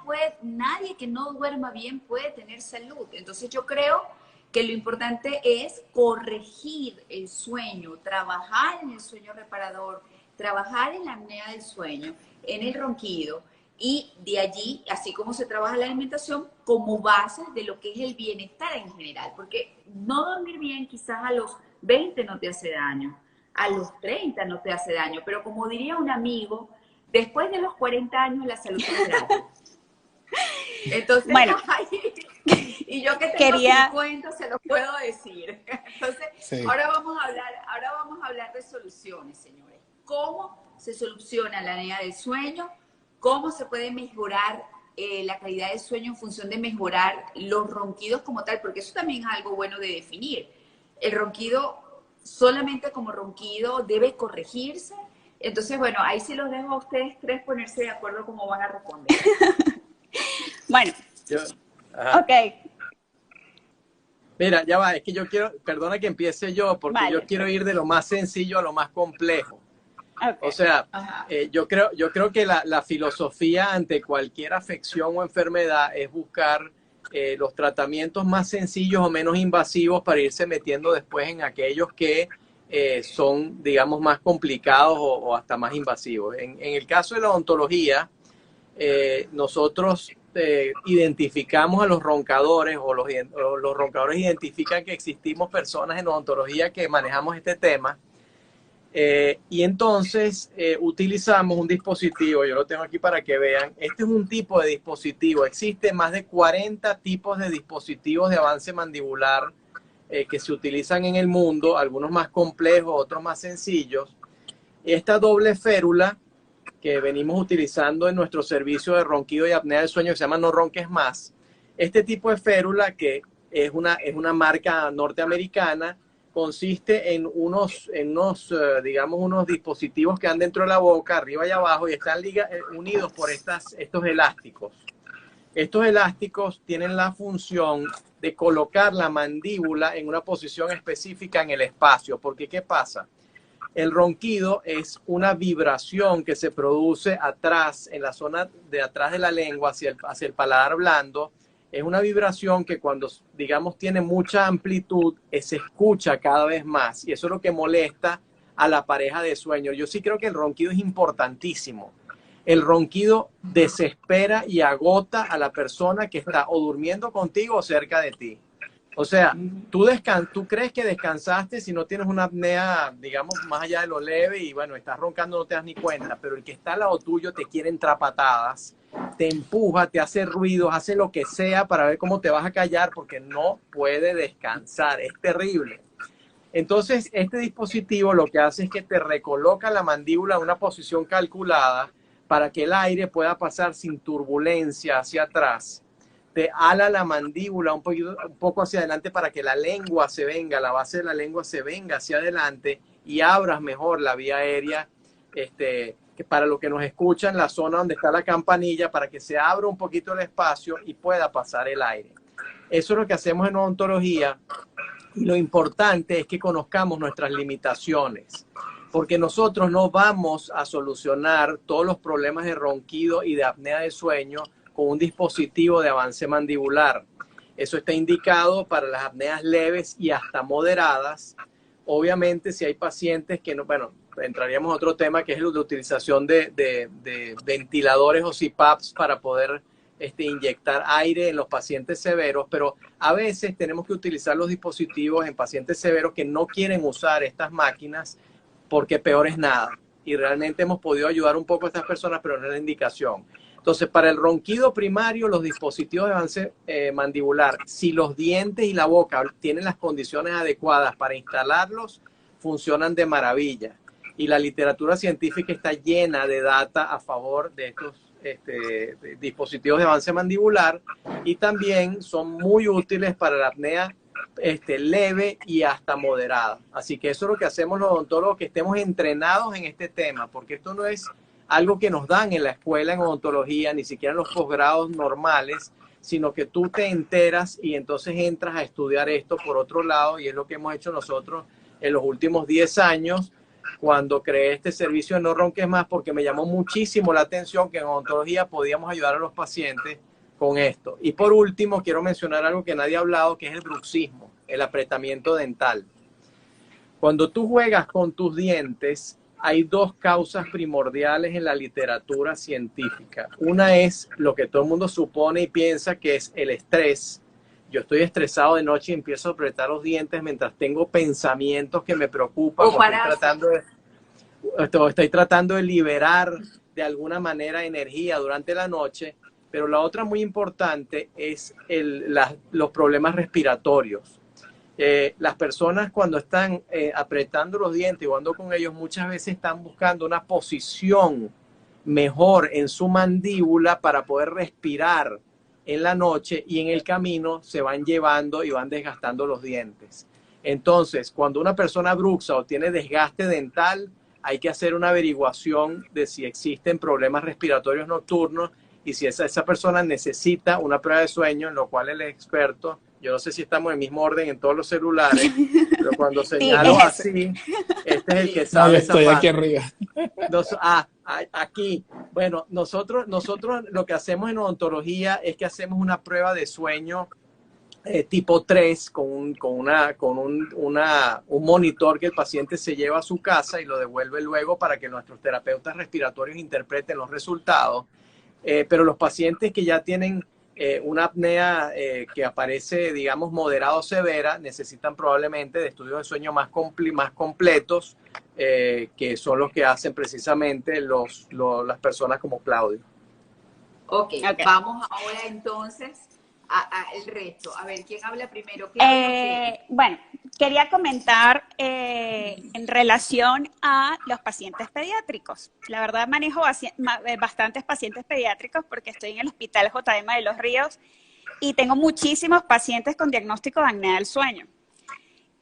que no duerma bien puede tener salud. Entonces yo creo que lo importante es corregir el sueño, trabajar en el sueño reparador, trabajar en la apnea del sueño, en el ronquido, y de allí, así como se trabaja la alimentación, como base de lo que es el bienestar en general. Porque no dormir bien quizás a los 20 no te hace daño, a los 30 no te hace daño, pero como diría un amigo, después de los 40 años la salud es gratis. Entonces, bueno, y yo que tengo 50 se lo puedo decir. Entonces, sí. ahora vamos a hablar de soluciones, señores. ¿Cómo se soluciona la apnea del sueño? ¿Cómo se puede mejorar la calidad del sueño en función de mejorar los ronquidos como tal? Porque eso también es algo bueno de definir. El ronquido, solamente como ronquido, debe corregirse. Entonces, bueno, ahí sí los dejo a ustedes tres ponerse de acuerdo cómo van a responder. Bueno, ok. Mira, ya va, es que yo quiero, perdona que empiece yo, porque vale, yo quiero ir de lo más sencillo a lo más complejo. Okay. O sea, yo creo que la filosofía ante cualquier afección o enfermedad es buscar los tratamientos más sencillos o menos invasivos para irse metiendo después en aquellos que son, digamos, más complicados o hasta más invasivos. En el caso de la odontología, nosotros identificamos a los roncadores o los roncadores identifican que existimos personas en odontología que manejamos este tema. Y entonces utilizamos un dispositivo, yo lo tengo aquí para que vean, este es un tipo de dispositivo, existen más de 40 tipos de dispositivos de avance mandibular que se utilizan en el mundo, algunos más complejos, otros más sencillos. Esta doble férula que venimos utilizando en nuestro servicio de ronquido y apnea del sueño que se llama No Ronques Más, este tipo de férula que es una marca norteamericana, consiste en digamos, unos dispositivos que van dentro de la boca, arriba y abajo, y están unidos por estos elásticos. Estos elásticos tienen la función de colocar la mandíbula en una posición específica en el espacio. Porque, ¿qué pasa? El ronquido es una vibración que se produce atrás, en la zona de atrás de la lengua, hacia el paladar blando. Es una vibración que cuando, digamos, tiene mucha amplitud, se escucha cada vez más. Y eso es lo que molesta a la pareja de sueño. Yo sí creo que el ronquido es importantísimo. El ronquido desespera y agota a la persona que está o durmiendo contigo o cerca de ti. O sea, tú crees que descansaste si no tienes una apnea, digamos, más allá de lo leve y, bueno, estás roncando, no te das ni cuenta. Pero el que está al lado tuyo te quiere entrar patadas, te empuja, te hace ruidos, hace lo que sea para ver cómo te vas a callar porque no puede descansar. Es terrible. Entonces, este dispositivo lo que hace es que te recoloca la mandíbula en una posición calculada para que el aire pueda pasar sin turbulencia hacia atrás. Te ala la mandíbula un poco hacia adelante para que la lengua se venga, la base de la lengua se venga hacia adelante y abras mejor la vía aérea que para los que nos escuchan, la zona donde está la campanilla, para que se abra un poquito el espacio y pueda pasar el aire. Eso es lo que hacemos en odontología, y lo importante es que conozcamos nuestras limitaciones, porque nosotros no vamos a solucionar todos los problemas de ronquido y de apnea de sueño con un dispositivo de avance mandibular. Eso está indicado para las apneas leves y hasta moderadas. Obviamente, si hay pacientes que no, bueno, entraríamos a otro tema que es la utilización de ventiladores o CPAPs para poder inyectar aire en los pacientes severos, pero a veces tenemos que utilizar los dispositivos en pacientes severos que no quieren usar estas máquinas porque peor es nada. Y realmente hemos podido ayudar un poco a estas personas, pero no es la indicación. Entonces, para el ronquido primario, los dispositivos de avance mandibular, si los dientes y la boca tienen las condiciones adecuadas para instalarlos, funcionan de maravilla. Y la literatura científica está llena de data a favor de estos dispositivos de avance mandibular, y también son muy útiles para la apnea leve y hasta moderada. Así que eso es lo que hacemos los odontólogos, que estemos entrenados en este tema, porque esto no es algo que nos dan en la escuela en odontología, ni siquiera en los posgrados normales, sino que tú te enteras y entonces entras a estudiar esto por otro lado, y es lo que hemos hecho nosotros en los últimos 10 años, cuando creé este servicio de No Ronques Más, porque me llamó muchísimo la atención que en odontología podíamos ayudar a los pacientes con esto. Y por último, quiero mencionar algo que nadie ha hablado, que es el bruxismo, el apretamiento dental. Cuando tú juegas con tus dientes, hay dos causas primordiales en la literatura científica. Una es lo que todo el mundo supone y piensa, que es el estrés. Yo estoy estresado de noche y empiezo a apretar los dientes mientras tengo pensamientos que me preocupan. Estoy tratando de liberar de alguna manera energía durante la noche. Pero la otra muy importante es los problemas respiratorios. Las personas, cuando están apretando los dientes y jugando con ellos, muchas veces están buscando una posición mejor en su mandíbula para poder respirar en la noche, y en el camino se van llevando y van desgastando los dientes. Entonces, cuando una persona bruxa o tiene desgaste dental, hay que hacer una averiguación de si existen problemas respiratorios nocturnos, y si esa persona necesita una prueba de sueño, en lo cual el experto, yo no sé si estamos en el mismo orden en todos los celulares, pero cuando señalo así, este es el que sabe. No, yo estoy aquí arriba. Aquí. Bueno, nosotros lo que hacemos en odontología es que hacemos una prueba de sueño tipo 3 con un monitor que el paciente se lleva a su casa y lo devuelve luego para que nuestros terapeutas respiratorios interpreten los resultados. Pero los pacientes que ya tienen una apnea que aparece, digamos, moderada o severa, necesitan probablemente de estudios de sueño más completos, que son los que hacen precisamente las personas como Claudio. Ok, vamos ahora entonces al resto. A ver, ¿quién habla primero? Bueno, quería comentar en relación a los pacientes pediátricos. La verdad, manejo bastantes pacientes pediátricos porque estoy en el Hospital JM de Los Ríos y tengo muchísimos pacientes con diagnóstico de apnea del sueño.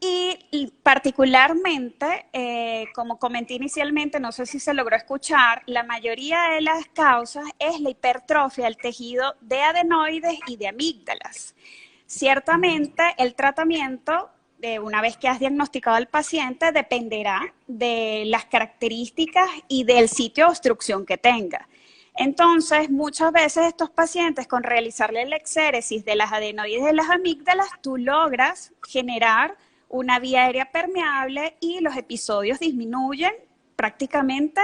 Y particularmente, como comenté inicialmente, no sé si se logró escuchar, la mayoría de las causas es la hipertrofia del tejido de adenoides y de amígdalas. Ciertamente, el tratamiento, una vez que has diagnosticado al paciente, dependerá de las características y del sitio de obstrucción que tenga. Entonces, muchas veces estos pacientes, con realizarle la exéresis de las adenoides y de las amígdalas, tú logras generar una vía aérea permeable y los episodios disminuyen prácticamente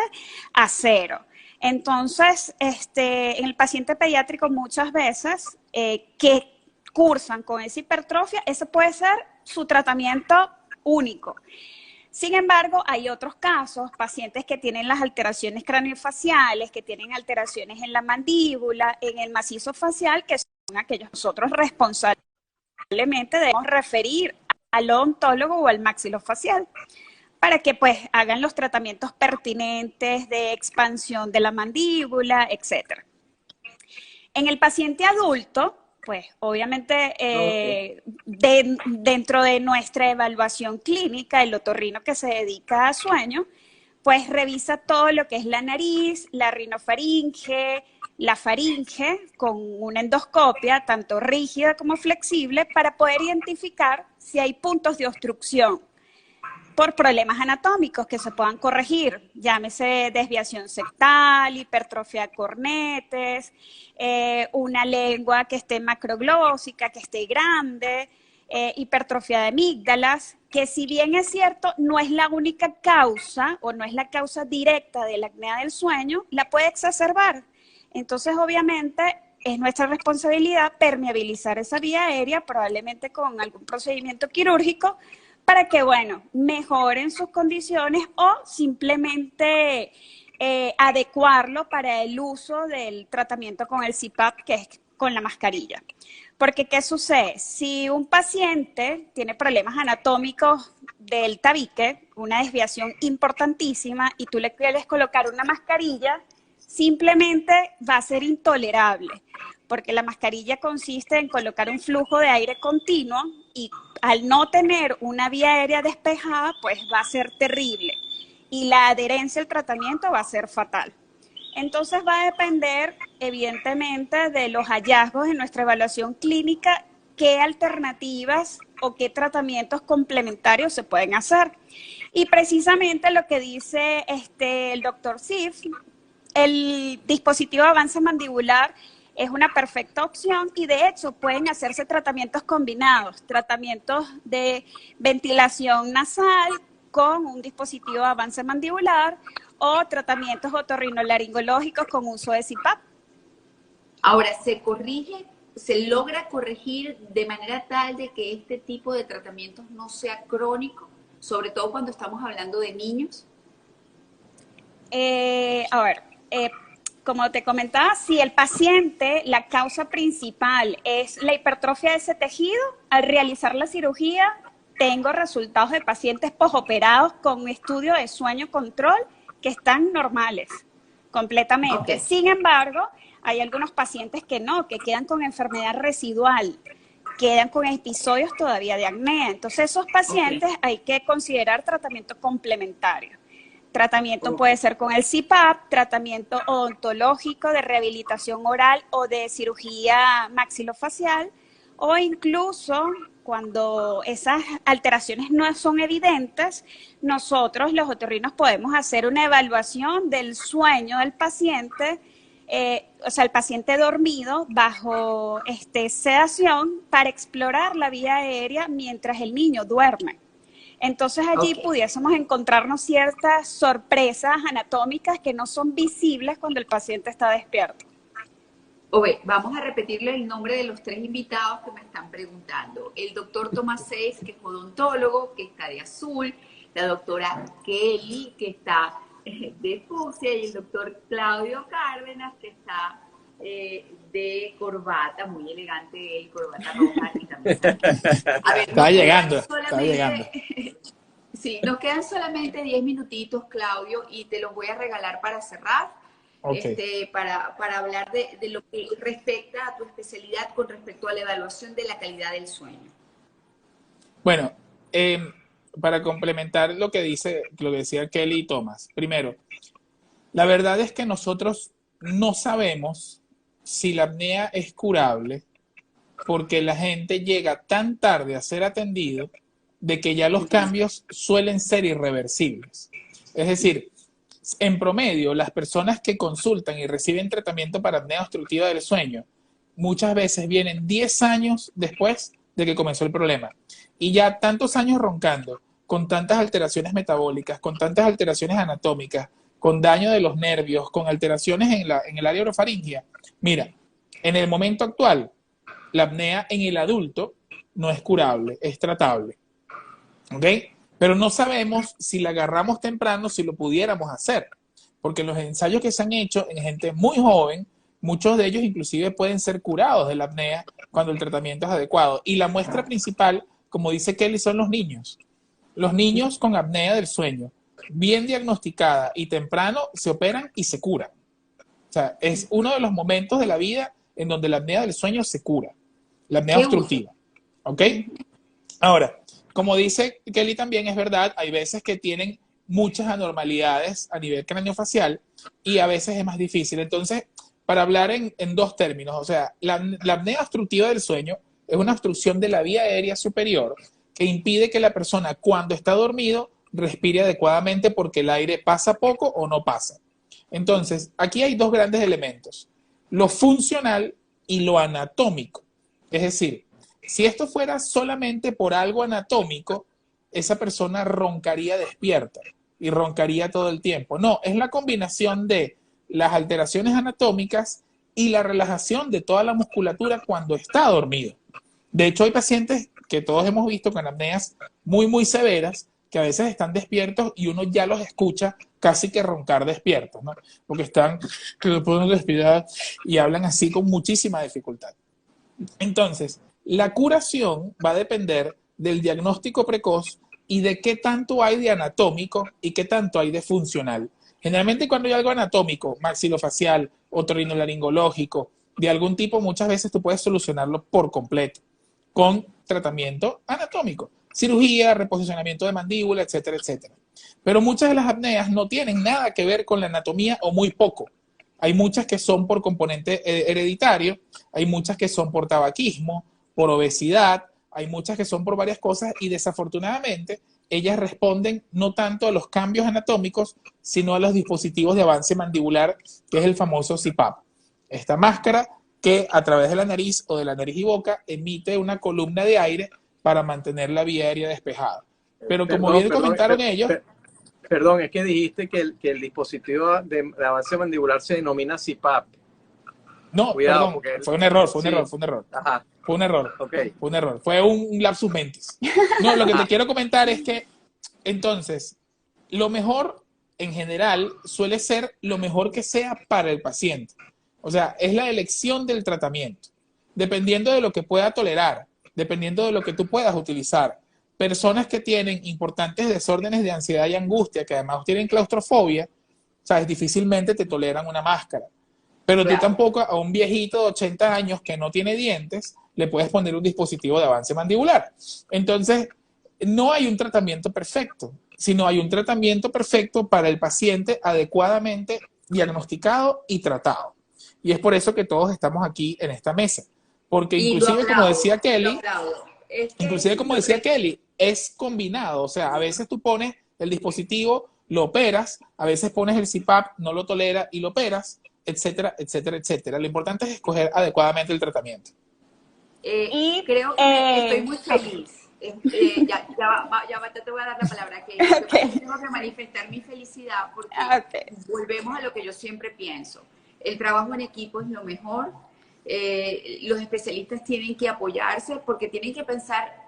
a cero. Entonces, en el paciente pediátrico muchas veces que cursan con esa hipertrofia, ese puede ser su tratamiento único. Sin embargo, hay otros casos, pacientes que tienen las alteraciones craniofaciales, que tienen alteraciones en la mandíbula, en el macizo facial, que son aquellos nosotros responsablemente debemos referir al odontólogo o al maxilofacial para que pues hagan los tratamientos pertinentes de expansión de la mandíbula, etc. En el paciente adulto, pues obviamente dentro de nuestra evaluación clínica, el otorrino que se dedica a sueño, pues revisa todo lo que es la nariz, la rinofaringe, la faringe, con una endoscopia, tanto rígida como flexible, para poder identificar si hay puntos de obstrucción por problemas anatómicos que se puedan corregir, llámese desviación septal, hipertrofia de cornetes, una lengua que esté macroglósica, que esté grande, hipertrofia de amígdalas, que si bien es cierto, no es la única causa o no es la causa directa de la apnea del sueño, la puede exacerbar. Entonces, obviamente, es nuestra responsabilidad permeabilizar esa vía aérea, probablemente con algún procedimiento quirúrgico, para que, bueno, mejoren sus condiciones o simplemente adecuarlo para el uso del tratamiento con el CPAP, que es con la mascarilla. Porque, ¿qué sucede? Si un paciente tiene problemas anatómicos del tabique, una desviación importantísima, y tú le quieres colocar una mascarilla, simplemente va a ser intolerable, porque la mascarilla consiste en colocar un flujo de aire continuo y al no tener una vía aérea despejada, pues va a ser terrible y la adherencia al tratamiento va a ser fatal. Entonces va a depender, evidentemente, de los hallazgos en nuestra evaluación clínica, qué alternativas o qué tratamientos complementarios se pueden hacer. Y precisamente lo que dice el doctor Sif, el dispositivo de avance mandibular es una perfecta opción y de hecho pueden hacerse tratamientos combinados, tratamientos de ventilación nasal con un dispositivo de avance mandibular o tratamientos otorrinolaringológicos con uso de CPAP. Ahora, se logra corregir de manera tal de que este tipo de tratamientos no sea crónico, sobre todo cuando estamos hablando de niños. Como te comentaba, si el paciente, la causa principal es la hipertrofia de ese tejido, al realizar la cirugía, tengo resultados de pacientes posoperados con un estudio de sueño control que están normales, completamente. Okay. Sin embargo, hay algunos pacientes que no, que quedan con enfermedad residual, quedan con episodios todavía de apnea. Entonces, esos pacientes hay que considerar tratamiento complementario. Tratamiento puede ser con el CPAP, tratamiento odontológico de rehabilitación oral o de cirugía maxilofacial, o incluso cuando esas alteraciones no son evidentes, nosotros los otorrinos podemos hacer una evaluación del sueño del paciente, o sea, el paciente dormido bajo sedación para explorar la vía aérea mientras el niño duerme. Entonces allí pudiésemos encontrarnos ciertas sorpresas anatómicas que no son visibles cuando el paciente está despierto. Vamos a repetirle el nombre de los tres invitados que me están preguntando. El doctor Tomás Seis, que es odontólogo, que está de azul, la doctora Kelly, que está de fucsia, y el doctor Claudio Cárdenas, que está de corbata, muy elegante él, corbata roja. Y también a ver, está llegando. Sí, nos quedan solamente 10 minutitos, Claudio, y te los voy a regalar para cerrar. Para hablar de lo que respecta a tu especialidad con respecto a la evaluación de la calidad del sueño. Bueno, para complementar lo que decía Kelly y Tomás, primero, la verdad es que nosotros no sabemos si la apnea es curable porque la gente llega tan tarde a ser atendido de que ya los cambios suelen ser irreversibles. Es decir, en promedio, las personas que consultan y reciben tratamiento para apnea obstructiva del sueño muchas veces vienen 10 años después de que comenzó el problema. Y ya tantos años roncando, con tantas alteraciones metabólicas, con tantas alteraciones anatómicas, con daño de los nervios, con alteraciones en el área orofaringia. Mira, en el momento actual, la apnea en el adulto no es curable, es tratable. ¿Ok? Pero no sabemos si la agarramos temprano, si lo pudiéramos hacer. Porque los ensayos que se han hecho en gente muy joven, muchos de ellos inclusive pueden ser curados de la apnea cuando el tratamiento es adecuado. Y la muestra principal, como dice Kelly, son los niños. Los niños con apnea del sueño, bien diagnosticada y temprano, se operan y se curan. O sea, es uno de los momentos de la vida en donde la apnea del sueño se cura. La apnea obstructiva. ¿Ok? Ahora, como dice Kelly también, es verdad, hay veces que tienen muchas anormalidades a nivel craneofacial y a veces es más difícil. Entonces, para hablar en dos términos, o sea, la apnea obstructiva del sueño es una obstrucción de la vía aérea superior que impide que la persona cuando está dormido respire adecuadamente porque el aire pasa poco o no pasa. Entonces, aquí hay dos grandes elementos, lo funcional y lo anatómico. Es decir, si esto fuera solamente por algo anatómico, esa persona roncaría despierta y roncaría todo el tiempo. No, es la combinación de las alteraciones anatómicas y la relajación de toda la musculatura cuando está dormido. De hecho, hay pacientes que todos hemos visto con apneas muy, muy severas, que a veces están despiertos y uno ya los escucha casi que roncar despiertos, ¿no? Porque están, que no pueden respirar y hablan así con muchísima dificultad. Entonces, la curación va a depender del diagnóstico precoz y de qué tanto hay de anatómico y qué tanto hay de funcional. Generalmente cuando hay algo anatómico, maxilofacial, otorrinolaringológico, de algún tipo, muchas veces tú puedes solucionarlo por completo con tratamiento anatómico, cirugía, reposicionamiento de mandíbula, etcétera, etcétera. Pero muchas de las apneas no tienen nada que ver con la anatomía o muy poco. Hay muchas que son por componente hereditario, hay muchas que son por tabaquismo, por obesidad, hay muchas que son por varias cosas y desafortunadamente ellas responden no tanto a los cambios anatómicos, sino a los dispositivos de avance mandibular, que es el famoso CPAP. Esta máscara que a través de la nariz o de la nariz y boca emite una columna de aire para mantener la vía aérea despejada. Pero como bien comentaron ellos... Perdón, es que dijiste que el dispositivo de avance mandibular se denomina CPAP. No, cuidado, perdón, fue un error. Ajá. Fue un error. Okay. Fue un error. Fue un lapsus mentis. No, lo que te quiero comentar es que, entonces, lo mejor en general suele ser lo mejor que sea para el paciente. O sea, es la elección del tratamiento, dependiendo de lo que pueda tolerar, dependiendo de lo que tú puedas utilizar. Personas que tienen importantes desórdenes de ansiedad y angustia, que además tienen claustrofobia, sabes, difícilmente te toleran una máscara. Pero claro, tú tampoco a un viejito de 80 años que no tiene dientes le puedes poner un dispositivo de avance mandibular. Entonces, no hay un tratamiento perfecto, sino hay un tratamiento perfecto para el paciente adecuadamente diagnosticado y tratado. Y es por eso que todos estamos aquí en esta mesa. Porque inclusive, como decía Kelly, es combinado. O sea, a veces tú pones el dispositivo, lo operas, a veces pones el CPAP, no lo tolera y lo operas, etcétera, etcétera, etcétera. Lo importante es escoger adecuadamente el tratamiento. Y creo que estoy muy feliz. Ya te voy a dar la palabra. Tengo que manifestar mi felicidad porque volvemos a lo que yo siempre pienso. El trabajo en equipo es lo mejor. Los especialistas tienen que apoyarse porque tienen que pensar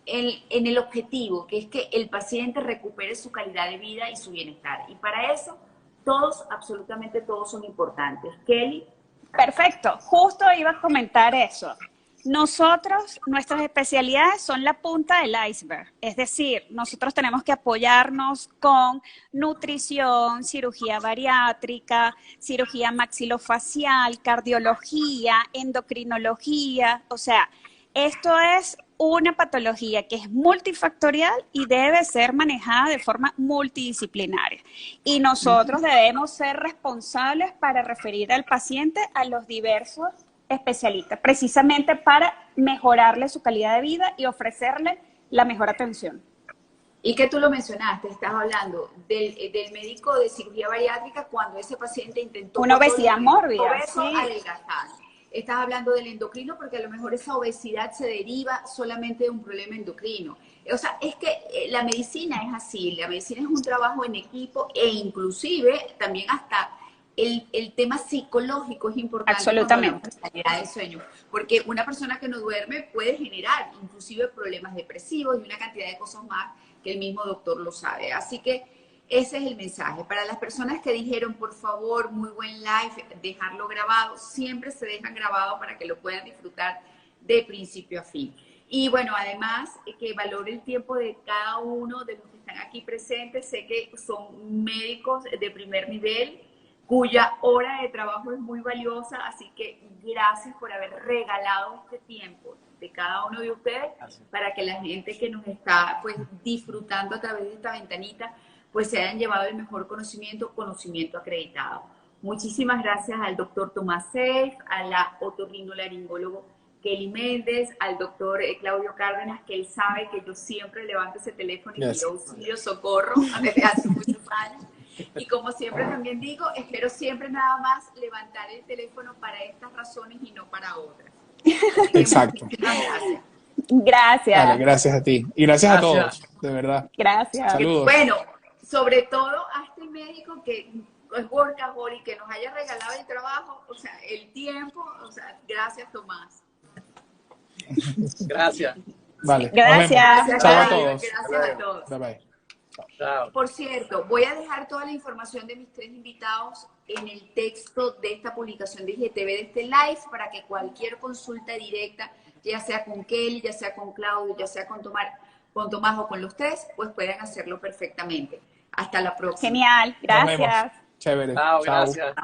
en el objetivo, que es que el paciente recupere su calidad de vida y su bienestar. Y para eso, absolutamente todos son importantes. Kelly. Perfecto, justo iba a comentar eso. Nosotros, nuestras especialidades son la punta del iceberg, es decir, nosotros tenemos que apoyarnos con nutrición, cirugía bariátrica, cirugía maxilofacial, cardiología, endocrinología, o sea, esto es una patología que es multifactorial y debe ser manejada de forma multidisciplinaria. Y nosotros debemos ser responsables para referir al paciente a los diversos especialistas, precisamente para mejorarle su calidad de vida y ofrecerle la mejor atención. Y que tú lo mencionaste, estás hablando del médico de cirugía bariátrica cuando ese paciente intentó... Una obesidad mórbida, adelgazar. Estás hablando del endocrino porque a lo mejor esa obesidad se deriva solamente de un problema endocrino. O sea, es que la medicina es así, la medicina es un trabajo en equipo e inclusive también hasta el tema psicológico es importante. Absolutamente. La calidad del sueño, porque una persona que no duerme puede generar inclusive problemas depresivos y una cantidad de cosas más que el mismo doctor lo sabe. Así que ese es el mensaje. Para las personas que dijeron, por favor, muy buen live, dejarlo grabado, siempre se deja grabado para que lo puedan disfrutar de principio a fin. Y bueno, además, que valore el tiempo de cada uno de los que están aquí presentes. Sé que son médicos de primer nivel, cuya hora de trabajo es muy valiosa, así que gracias por haber regalado este tiempo de cada uno de ustedes para que la gente que nos está pues disfrutando a través de esta ventanita pues se hayan llevado el mejor conocimiento acreditado. Muchísimas gracias al doctor Tomás Seif, a la otorrinolaringólogo Kelly Méndez, al doctor Claudio Cárdenas, que él sabe que yo siempre levanto ese teléfono y pido auxilio, socorro, desde hace muchos años. Y como siempre también digo, espero siempre nada más levantar el teléfono para estas razones y no para otras. Exacto. Muchísimas gracias. Gracias. Vale, gracias a ti. Y gracias a todos, de verdad. Gracias. Saludos. Bueno, sobre todo a este médico que es workaholic, que nos haya regalado el trabajo, o sea, el tiempo, o sea, gracias Tomás. Gracias. Vale. Gracias. Chao a Bye. todos. Gracias a todos. Bye bye. Chao. Por cierto, voy a dejar toda la información de mis 3 invitados en el texto de esta publicación de IGTV de este live para que cualquier consulta directa, ya sea con Kelly, ya sea con Claudio, ya sea con Tomás o con los 3, pues puedan hacerlo perfectamente. Hasta la próxima. Genial. Nos vemos. Gracias. Chévere. Chao, Chao. gracias.